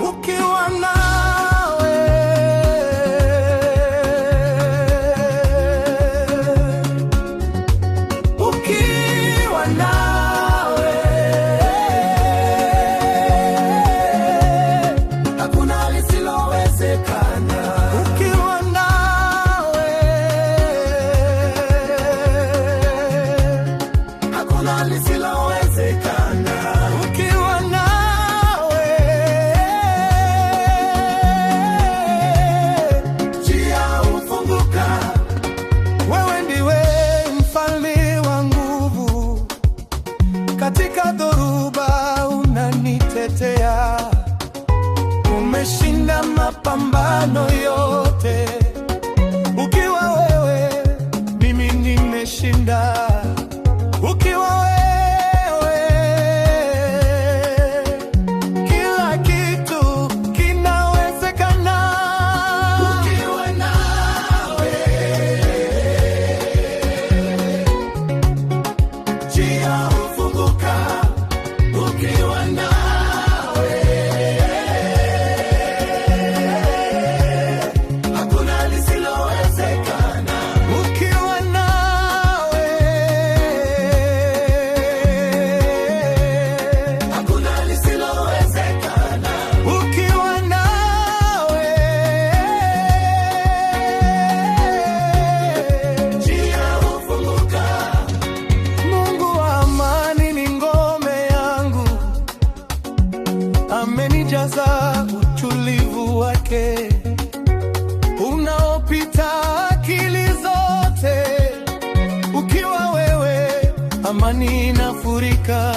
Ukiwa nawe, ukiwa nawe, hakuna lisilowezekana. Ukiwa nawe, hakuna lisilowezekana. Ukiwa nawe, njia hufunguka. Wewe ndiwe mfalme wa nguvu, katika dhoruba unanitetea. Umeshinda mapambano yote. Ukiwa wewe, mimi nimeshinda. Ukiwa wewe, kila kitu kinawezekana. Ukiwa nawe, njia hufunguka. Ukiwa nawe, hakuna lisilowezekana. Ukiwa nawe, hakuna lisilowezekana. Ukiwa nawe, njia hufunguka. Mungu wa amani ni ngome yangu, amenijaza utulivu wake unaopita akili zote. Ukiwa wewe, amani inafurika.